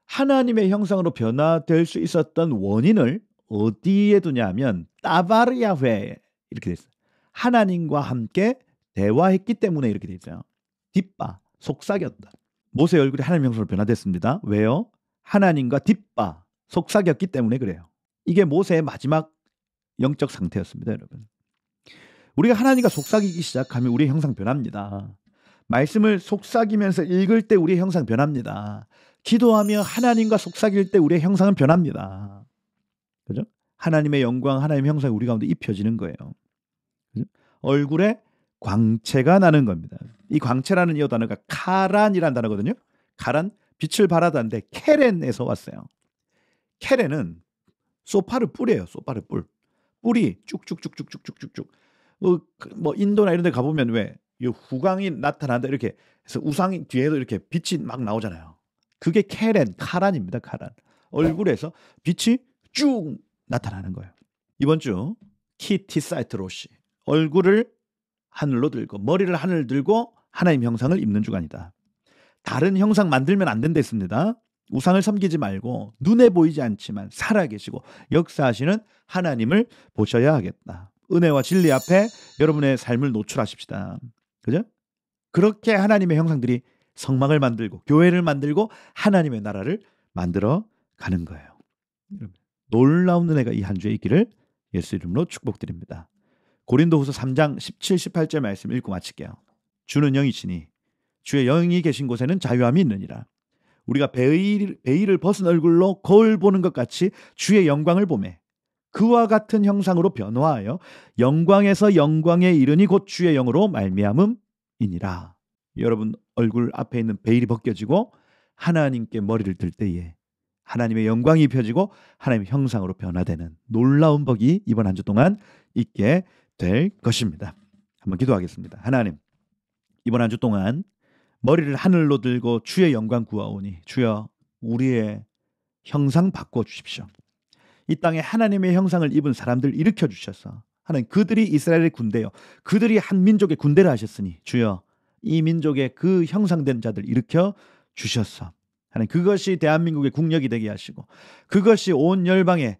하나님의 형상으로 변화될 수 있었던 원인을 어디에 두냐면 따바르야회 이렇게 돼 있어요. 하나님과 함께 대화했기 때문에 이렇게 돼 있어요. 뒷바 속삭였다. 모세의 얼굴이 하나님의 형상으로 변화됐습니다. 왜요? 하나님과 뒷바 속삭였기 때문에 그래요. 이게 모세의 마지막 영적 상태였습니다, 여러분. 우리가 하나님과 속삭이기 시작하면 우리의 형상 변합니다. 말씀을 속삭이면서 읽을 때 우리의 형상 변합니다. 기도하며 하나님과 속삭일 때 우리의 형상은 변합니다. 그죠? 하나님의 영광, 하나님의 형상이 우리 가운데 입혀지는 거예요. 그죠? 얼굴에 광채가 나는 겁니다. 이 광채라는 이 단어가 카란이라는 단어거든요. 카란, 빛을 발하다는데 케렌에서 왔어요. 케렌은 소파르 뿔이에요. 소파르 뿔. 뿔이 쭉쭉쭉쭉쭉쭉쭉. 뭐 인도나 이런 데 가보면 왜 이 후광이 나타난다 이렇게 해서 우상이 뒤에도 이렇게 빛이 막 나오잖아요. 그게 케렌, 카란입니다. 카란. 얼굴에서 빛이 쭉 나타나는 거예요. 이번 주 키티사이트 로시. 얼굴을 하늘로 들고 머리를 하늘 들고 하나님 형상을 입는 주간이다. 다른 형상 만들면 안 된다 했습니다. 우상을 섬기지 말고 눈에 보이지 않지만 살아계시고 역사하시는 하나님을 보셔야 하겠다. 은혜와 진리 앞에 여러분의 삶을 노출하십시다. 그죠? 그렇게 하나님의 형상들이 성막을 만들고 교회를 만들고 하나님의 나라를 만들어 가는 거예요. 놀라운 은혜가 이 한 주에 있기를 예수 이름으로 축복드립니다. 고린도후서 3장 17, 18절 말씀 읽고 마칠게요. 주는 영이시니 주의 영이 계신 곳에는 자유함이 있느니라. 우리가 베일을 벗은 얼굴로 거울 보는 것 같이 주의 영광을 보매 그와 같은 형상으로 변화하여 영광에서 영광에 이르니 곧 주의 영으로 말미암음이니라. 여러분 얼굴 앞에 있는 베일이 벗겨지고 하나님께 머리를 들 때에 하나님의 영광이 펴지고 하나님의 형상으로 변화되는 놀라운 복이 이번 한 주 동안 있게 될 것입니다. 한번 기도하겠습니다. 하나님, 이번 한 주 동안 머리를 하늘로 들고 주의 영광 구하오니 주여 우리의 형상 바꿔 주십시오. 이 땅에 하나님의 형상을 입은 사람들 일으켜 주셔서 하나님 그들이 이스라엘의 군대요 그들이 한 민족의 군대를 하셨으니 주여 이 민족의 그 형상된 자들 일으켜 주셔서 하나님 그것이 대한민국의 국력이 되게 하시고 그것이 온 열방에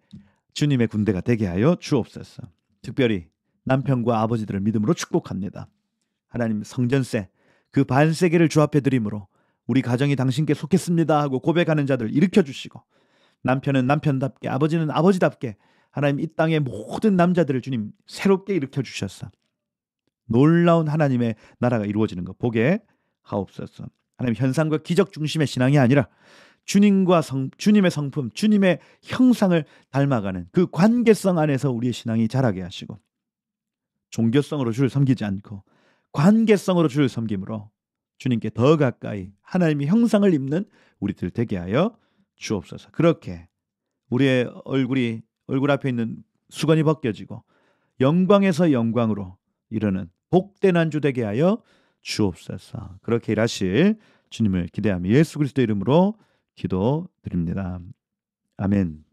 주님의 군대가 되게 하여 주옵소서. 특별히 남편과 아버지들을 믿음으로 축복합니다. 하나님 성전세 그 반세계를 주 앞에 드림으로 우리 가정이 당신께 속했습니다 하고 고백하는 자들 일으켜 주시고 남편은 남편답게 아버지는 아버지답게 하나님 이 땅의 모든 남자들을 주님 새롭게 일으켜 주셔서 놀라운 하나님의 나라가 이루어지는 것 보게 하옵소서. 하나님 현상과 기적 중심의 신앙이 아니라 주님의 성품, 주님의 형상을 닮아가는 그 관계성 안에서 우리의 신앙이 자라게 하시고 종교성으로 주를 섬기지 않고 관계성으로 주를 섬김으로 주님께 더 가까이 하나님의 형상을 입는 우리들 되게 하여 주옵소서. 그렇게 우리의 얼굴 앞에 있는 수건이 벗겨지고 영광에서 영광으로 이르는 복된 한 주 되게 하여 주옵소서. 그렇게 일하실 주님을 기대하며 예수 그리스도 이름으로 기도드립니다. 아멘.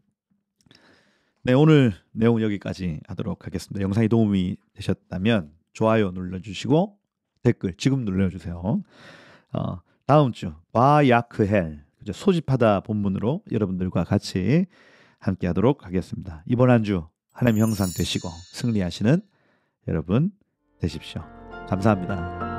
네, 오늘 내용 여기까지 하도록 하겠습니다. 영상이 도움이 되셨다면 좋아요 눌러주시고 댓글 지금 눌러주세요. 다음 주 바야크헬 소집하다 본문으로 여러분들과 같이 함께하도록 하겠습니다. 이번 한 주 하나님 형상 되시고 승리하시는 여러분 되십시오. 감사합니다.